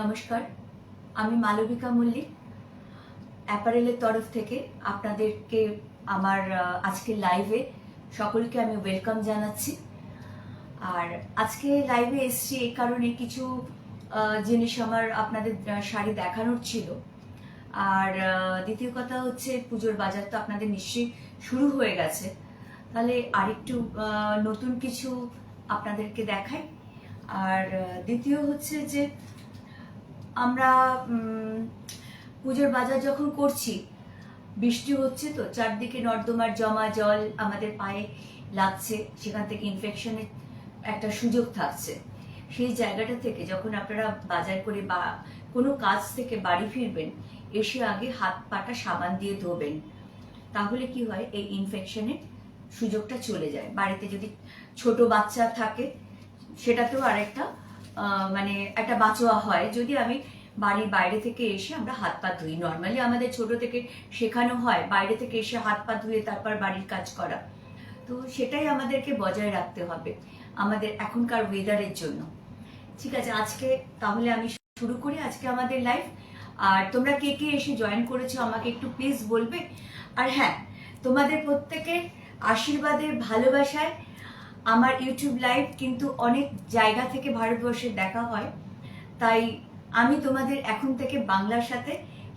নমস্কার, আমি মালবিকা মল্লিক অ্যাপারেলের তরফ থেকে আপনাদেরকে আমার আজকের লাইভে সকলকে আমি ওয়েলকাম জানাচ্ছি। আর আজকে লাইভে এসেছি এই কারণে কিছু জিনিস আমার আপনাদের শাড়ি দেখানোর ছিল। আর দ্বিতীয় কথা হচ্ছে পুজোর বাজার তো আপনাদের নিশ্চয়ই শুরু হয়ে গেছে, তাহলে আরেকটু নতুন কিছু আপনাদেরকে দেখাই। আর দ্বিতীয় হচ্ছে যে আমরা পুজোর বাজার যখন করছি, বৃষ্টি হচ্ছে তো চারদিকে নর্দমার জমা জল আমাদের পায়ে লাগছে, সেখান থেকে ইনফেকশনের একটা সুযোগ থাকছে। সেই জায়গাটা থেকে যখন আপনারা বাজার করে বা কোনো কাজ থেকে বাড়ি ফিরবেন, এসে আগে হাত পাটা সাবান দিয়ে ধোবেন, তাহলে কি হয় এই ইনফেকশনের সুযোগটা চলে যায়। বাড়িতে যদি ছোট বাচ্চা থাকে সেটাতেও আরেকটা মানে একটা বাঁচোয়া হয়। যদি আমি বাড়ির বাইরে থেকে এসে আমরা হাত পা ধুই, নর্মালি আমাদের ছোট থেকে শেখানো হয় বাইরে থেকে এসে হাত পা ধুয়ে তারপর বাড়ির কাজ করা, তো সেটাই আমাদেরকে বজায় রাখতে হবে আমাদের এখনকার ওয়েদারের জন্য। ঠিক আছে, আজকে তাহলে আমি শুরু করি আজকে আমাদের লাইভ। আর তোমরা কে কে এসে জয়েন করেছো আমাকে একটু প্লিজ বলবে। আর হ্যাঁ, তোমাদের প্রত্যেকের আশীর্বাদের ভালোবাসায় আমার ইউটিউব লাইভ কিন্তু অনেক জায়গা থেকে ভারতবর্ষে দেখা হয়, তাই আমি তোমাদের এখন থেকে বাংলার সাথে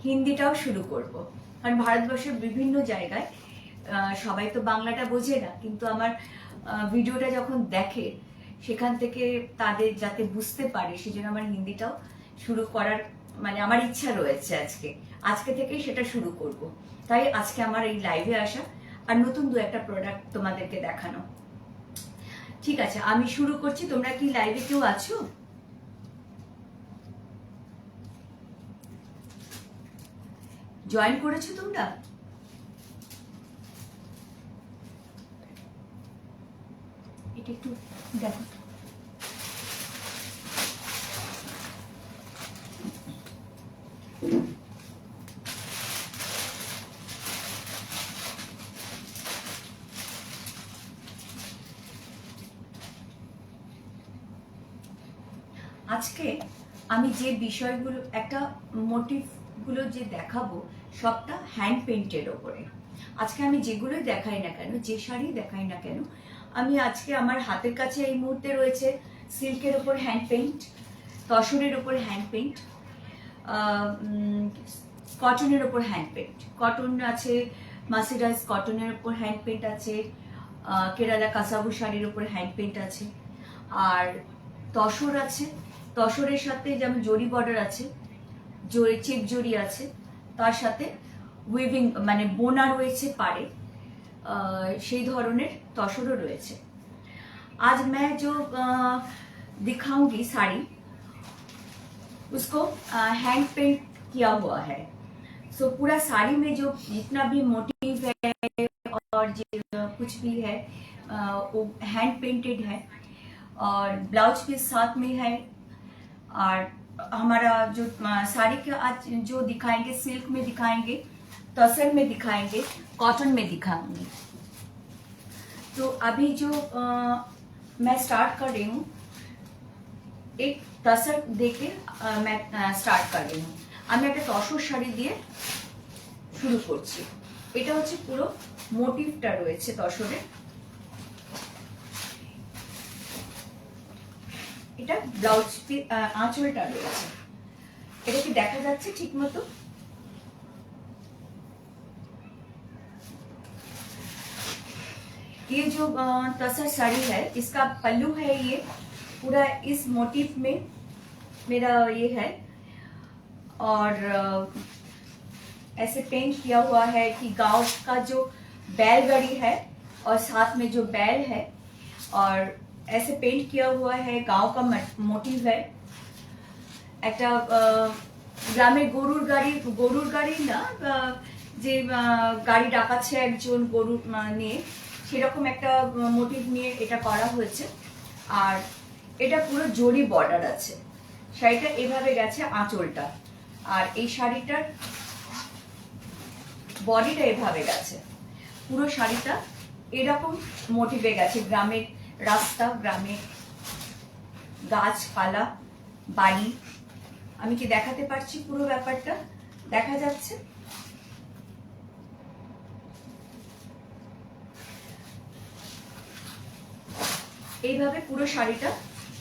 হিন্দিটাও শুরু করব। কারণ ভারতবর্ষের বিভিন্ন জায়গায় সবাই তো বাংলাটা বোঝে না, কিন্তু আমার ভিডিওটা যখন দেখে সেখান থেকে তাদের যাতে বুঝতে পারে, সেজন্য আমার হিন্দিটাও শুরু করার মানে আমার ইচ্ছা রয়েছে। আজকে থেকেই সেটা শুরু করব। তাই আজকে আমার এই লাইভে আসা আর নতুন দু একটা প্রোডাক্ট তোমাদেরকে দেখানো। ঠিক আছে, আমি শুরু করছি। তোমরা কি লাইভে কেউ আছো? জয়েন করেছো তোমরা? এটা একটু দেখো। আজকে আমি যে বিষয়গুলো একটা মোটিভগুলো যে দেখাবো সবটা হ্যান্ড পেইন্টের ওপরে। আজকে আমি যেগুলোই দেখাই না কেন, যে শাড়ি দেখাই না কেন, আমি আজকে আমার হাতের কাছে এই মুহূর্তে রয়েছে সিল্কের ওপর হ্যান্ড পেইন্ট, তসরের ওপর হ্যান্ড পেইন্ট, কটনের ওপর হ্যান্ড পেইন্ট। কটন আছে, মাসিরাইজ কটনের ওপর হ্যান্ড পেইন্ট আছে, কেরালা কাসাবু শাড়ির ওপর হ্যান্ড পেইন্ট আছে, আর তসর আছে। তসরের সাথে যেমন জরি বর্ডার আছে, চেক জরি আছে, তার সাথে উইভিং মানে বোনা রয়েছে পাড়ে, সেই ধরনের তসরও রয়েছে। आज मैं जो दिखाऊंगी साड़ी उसको हैंड पेंट किया हुआ है। सो पूरा साड़ी में जो जितना भी मोटिव है और कुछ भी है वो हैंड पेंटेड है, और ब्लाउज के साथ में है। और हमारा जो साड़ी का आज जो दिखाएंगे, सिल्क में दिखाएंगे, तसर में दिखाएंगे, कॉटन में दिखाएंगे। तो अभी जो मैं स्टार्ट कर रही हूँ, एक तसर देके मैं स्टार्ट कर रही हूँ। আমি একটা তসর শাড়ি দিয়ে শুরু করছি। এটা হচ্ছে পুরো মোটিভটা রয়েছে তসরের। এটা ব্লাউজ আঁচলটা রয়েছে। এটা কি দেখা যাচ্ছে ঠিক মতো? ये जो तसर साड़ी है, इसका पल्लू है, ये पूरा इस मोटिव में मेरा ये है, और ऐसे पेंट किया हुआ है कि गांव का जो बैलगाड़ी है और साथ में जो बैल है, और ऐसे पेंट किया हुआ है, गांव का मोटिव है। একটা গ্রামে গরুর গাড়ি না, যে গাড়ি ডাকাচ্ছে একজন গরু নিয়ে, সেরকম একটা মোটিভ নিয়ে এটা করা হয়েছে। আর এটা পুরো জরি বর্ডার আছে। শাড়িটা এভাবে গেছে আঁচলটা, আর এই শাড়িটার বডিটা এভাবে গেছে। পুরো শাড়িটা এরকম মোটিভে গেছে। গ্রামের রাস্তা, গ্রামের গাছপালা, বাড়ি, আমি কি দেখাতে পারছি পুরো ব্যাপারটা? দেখা যাচ্ছে? এইভাবে পুরো শাড়িটা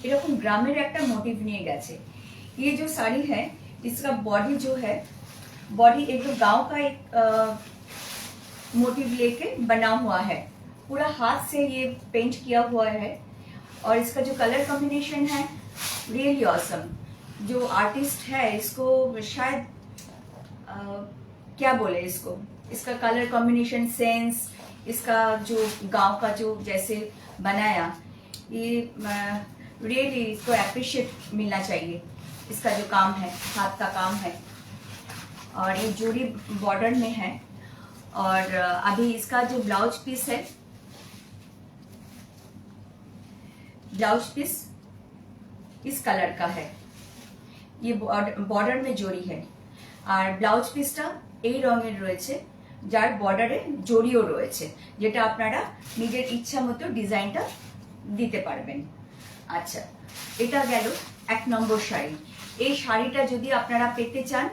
এরকম গ্রামের একটা মোটিভ নিয়ে গেছে। ये जो साड़ी है इसका बॉडी जो है, बॉडी एकदम गांव का एक मोटिव लेके बना हुआ है। पूरा हाथ से ये पेंट किया हुआ है और इसका जो कलर कॉम्बिनेशन है रियली ऑसम। जो आर्टिस्ट है इसको शायद क्या बोले इसको, इसका कलर कॉम्बिनेशन सेंस, इसका जो गांव का जो जैसे बनाया, ये रियली इसको एप्रिशिएट मिलना चाहिए। इसका जो काम है, हाथ का काम है, और ये जोड़ी बॉर्डर में है। और अभी इसका जो ब्लाउज पीस है, ब्लाउज पीस इस कलर का है। ये बॉर्डर में জড়ি है আর ব্লাউজ পিসটা এই রঙের রয়েছে, যার বর্ডারে জড়িও রয়েছে, যেটা আপনারা নিজের ইচ্ছা মতো ডিজাইনটা দিতে পারবেন। আচ্ছা, এটা গেল 1 নম্বর শাড়ি। এই শাড়িটা যদি আপনারা পেতে চান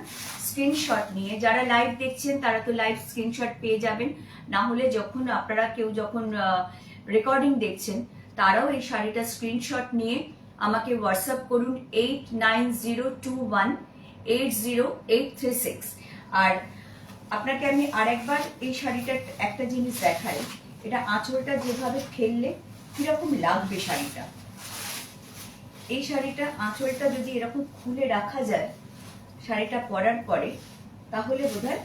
স্ক্রিনশট নিয়ে, যারা লাইভ দেখছেন তারা তো লাইভ স্ক্রিনশট পেয়ে যাবেন, না হলে যখন আপনারা কেউ যখন রেকর্ডিং দেখছেন তারাও এই শাড়িটা স্ক্রিনশট নিয়ে আমাকে হোয়াটসঅ্যাপ করুন 8902180836। আর আপনাকে আমি আরেকবার এই শাড়িটার একটা জিনিস দেখাই, এটা আঁচলটা যেভাবে ফেললে কিরকম লাগবে শাড়িটা। এই শাড়িটা আঁচলটা যদি এরকম খুলে রাখা যায় শাড়িটা পরার পরে, তাহলে বোধহয়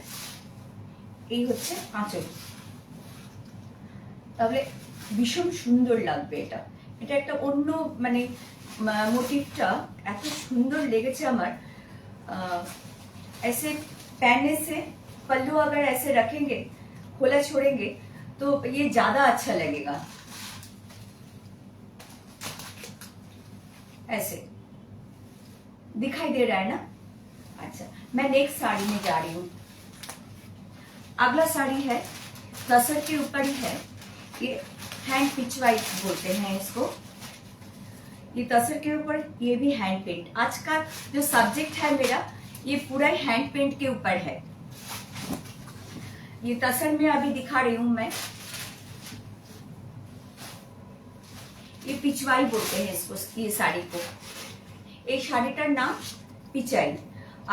এই হচ্ছে আঁচল, তাহলে ভীষণ সুন্দর লাগবে। এটা এটা একটা অন্য মানে मोटिवटा एत सुंदर लेगे हमार। ऐसे पहनने से पल्लू अगर ऐसे रखेंगे, खोला छोड़ेंगे तो ये ज्यादा अच्छा लगेगा। ऐसे दिखाई दे रहा है ना? अच्छा, मैं नेक्स्ट साड़ी में जा रही हूँ। अगला साड़ी है तसर के ऊपर ही है, ये हैंड पिचवाई बोलते हैं इसको। ये तसर के ऊपर ये भी हैंड पेंट। आज का जो सब्जेक्ट है मेरा ये पूरा हैंड पेंट के ऊपर है। ये तसर में अभी दिखा रही हूं मैं, ये पिचवाई बोलते हैं इसको, ये साड़ी को। এই শাড়িটার নাম পিচাই।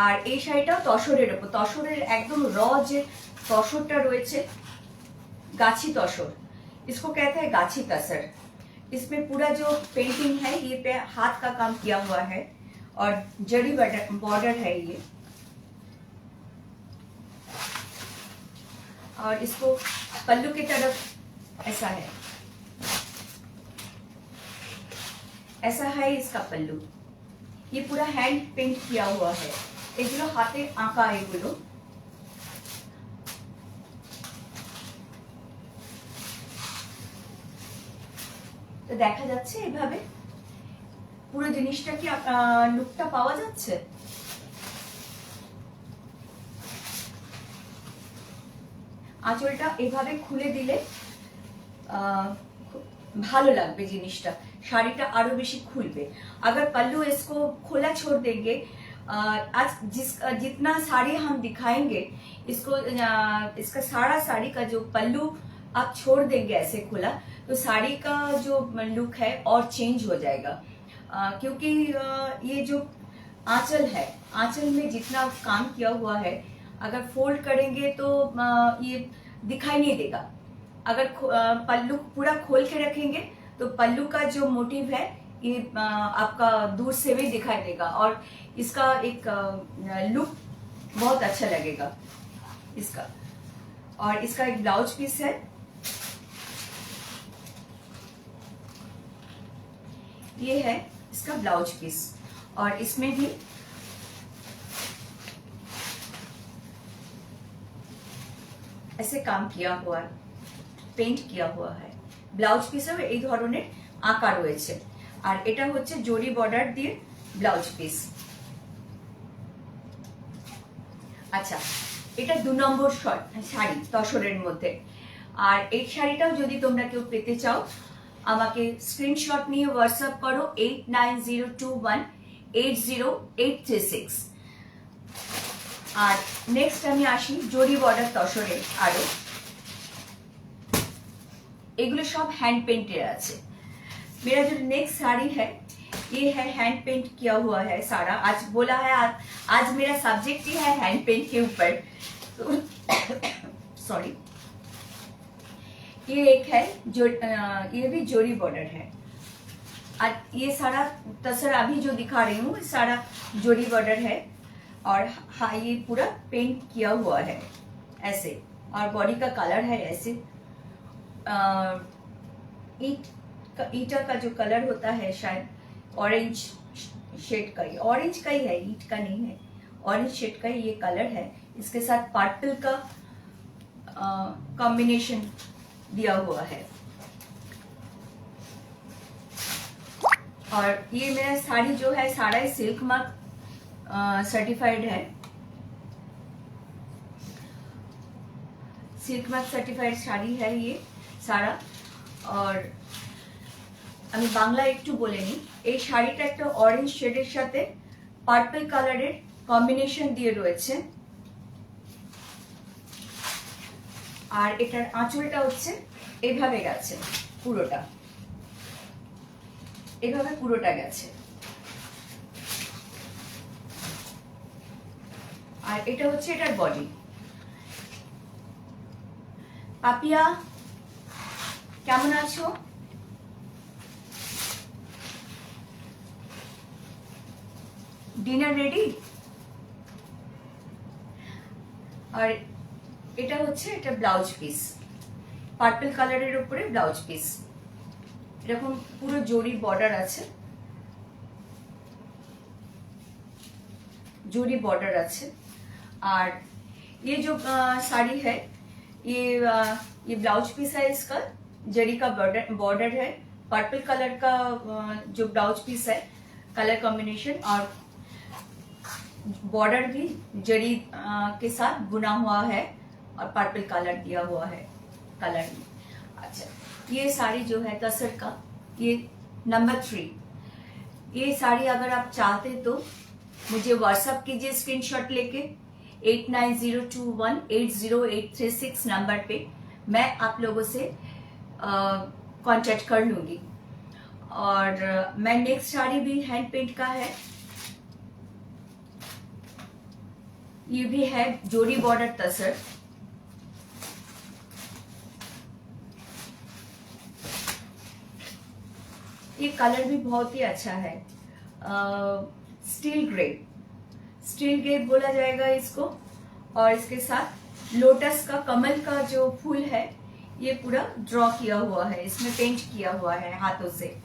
আর এই শাড়িটা তসরের উপর, তসরের একদম র যে তসরটা রয়েছে, গাছি তসর, इसको कहते हैं गाछी तसर। इसमें पूरा जो पेंटिंग है ये पे हाथ का काम किया हुआ है और जड़ी बॉर्डर है ये। और इसको पल्लू की तरफ ऐसा है, ऐसा है इसका पल्लू। ये पूरा हैंड पेंट किया हुआ है, एगुलो हाथे आंका एगुलो। তো দেখা যাচ্ছে এইভাবে পুরো জিনিসটা কি লুকটা পাওয়া যাচ্ছে। আঁচলটা এইভাবে খুলে দিলে ভালো লাগবে জিনিসটা, শাড়িটা আরো বেশি খুলবে। अगर पल्लू इसको खोला छोड़ देंगे, आज जितना साड़ी हम दिखाएंगे इसको, इसका सारा साड़ी का जो पल्लू आप छोड़ देंगे ऐसे खुला, तो साड़ी का जो लुक है और चेंज हो जाएगा। क्योंकि ये जो आंचल है, आंचल में जितना काम किया हुआ है अगर फोल्ड करेंगे तो ये दिखाई नहीं देगा। अगर पल्लू पूरा खोल के रखेंगे तो पल्लू का जो मोटिव है ये आपका दूर से भी दिखाई देगा और इसका एक लुक बहुत अच्छा लगेगा इसका। और इसका एक ब्लाउज पीस है, ये है इसका ब्लाउज पीस। और इसमें भी ऐसे काम किया हुआ है, पेंट किया हुआ है। ब्लाउज পিসেও এই ধরনের আঁকা রয়েছে। আর এটা হচ্ছে জরি বর্ডার দিয়ে ব্লাউজ পিস। আচ্ছা, এটা 2 নম্বর শাড়ি তসরের মধ্যে। আর এই শাড়িটাও যদি তোমরা কেউ পেতে চাও আমাকে স্ক্রিনশট নিয়ে হোয়াটসঅ্যাপ করো 8902180836। 80836। আর নেক্সট আমি আসি জরি বর্ডার তসরে। আরো এগুলো सब हैंड पेंटेड আছে। मेरा जो नेक्स्ट साड़ी है ये है हैंड पेंट किया हुआ है सारा। आज बोला है आज मेरा सब्जेक्ट ही है हैंड पेंट के ऊपर। तो सॉरी, ये एक है जो ये भी जोरी बॉर्डर है। और ये सारा तसर अभी जो दिखा रही हूँ सारा जोरी बॉर्डर है। और हाँ, ये पूरा पेंट किया हुआ है ऐसे। और बॉडी का कलर है ऐसे ईटा का जो कलर होता है शायद ऑरेंज शेड का ही, ऑरेंज का ही है, ईट का नहीं है, ऑरेंज शेड का ही ये कलर है। इसके साथ पर्पल का कॉम्बिनेशन दिया हुआ है। और ये मेरा साड़ी जो है सारा सिल्क मार्क सर्टिफाइड है। सिल्क मार्क सर्टिफाइड শাড়ি है ये सारा। और আমি বাংলা একটু বলে নিই। এই শাড়িটা একটা অরেঞ্জ শেডের সাথে পার্পল কালারের কম্বিনেশন দিয়ে রয়েছে। আর এটার আঁচলটা হচ্ছে এভাবে গেছে, পুরোটা এভাবে পুরোটা গেছে। আর এটা হচ্ছে এটার বডি। পাপিয়া কেমন আছো? Dinner ready? আর এটা হচ্ছে এটা ব্লাউজ পিস, পার্পল কালারের উপরে ব্লাউজ পিস। এরকম পুরো জরি বর্ডার আছে, জরি बॉर्डर আছে। और ये जो साड़ी है ये ब्लाउज पीस है, इसका जरी का बॉर्डर है, पर्पल कलर का जो ब्लाउज पीस है कलर कॉम्बिनेशन। और बॉर्डर भी जरी के साथ बुना हुआ है और पर्पल कलर दिया हुआ है कलर में। अच्छा, ये साड़ी जो है तसर का ये नंबर 3। ये साड़ी अगर आप चाहते तो मुझे व्हाट्सएप कीजिए स्क्रीनशॉट लेके 8902180836 नंबर पे। मैं आप लोगों से कांटेक्ट कर लूंगी। और मैं नेक्स्ट साड़ी भी हैंड पेंट का है। ये भी है जोरी बॉर्डर तसर। ये कलर भी बहुत ही अच्छा है, स्टील ग्रे, स्टील ग्रे बोला जाएगा इसको। और इसके साथ लोटस का कमल का जो फूल है ये पूरा ड्रॉ किया हुआ है, इसमें पेंट किया हुआ है हाथों से।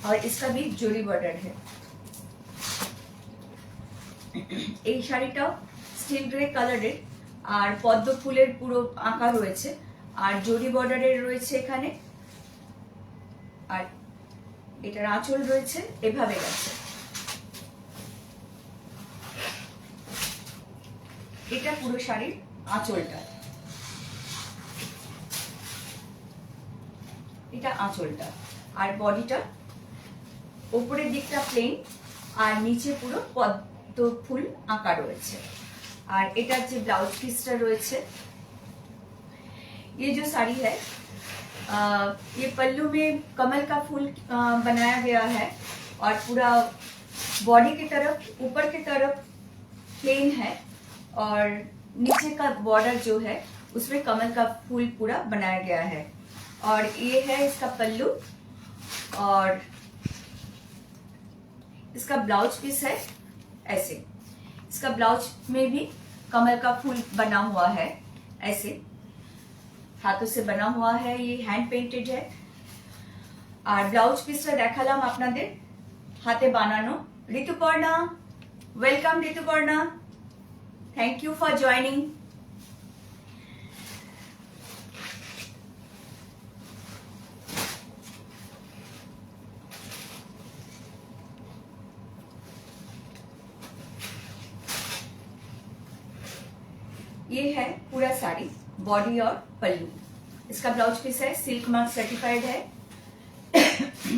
और इसका भी जोरी बॉर्डर है। এই শাড়িটা স্টিল গ্রে কালারের আর পদ্ম ফুলের পুরো আঁকা রয়েছে আর জরি বর্ডারের রয়েছে এখানে। আর এটার আঁচল রয়েছে এভাবে গেছে। এটা পুরো শাড়ির আঁচলটা, এটা আঁচলটা। আর বডিটা উপরের দিকটা প্লেন আর নিচে পুরো পদ্ম फूल आँका রয়েছে। और एटार जो ब्लाउज पिसटा রয়েছে। ये जो साड़ी है ये पल्लू में कमल का फूल बनाया गया है और पूरा बॉडी की तरफ ऊपर की तरफ प्लेन है और नीचे का बॉर्डर जो है उसमें कमल का फूल पूरा बनाया गया है। और ये है इसका पल्लू और इसका ब्लाउज पीस है ऐसे। इसका ब्लाउज में भी कमल का फूल बना हुआ है ऐसे, हाथों से बना हुआ है, ये हैंड पेंटेड है। और ब्लाउज पिसटा देखालाम आपनादेर हाथे बानानो। Rituparna, welcome Rituparna, thank you for joining. ये है पूरा साड़ी, बॉडी और पल्लू। इसका ब्लाउज पीस है, सिल्क मार्क सर्टिफाइड है।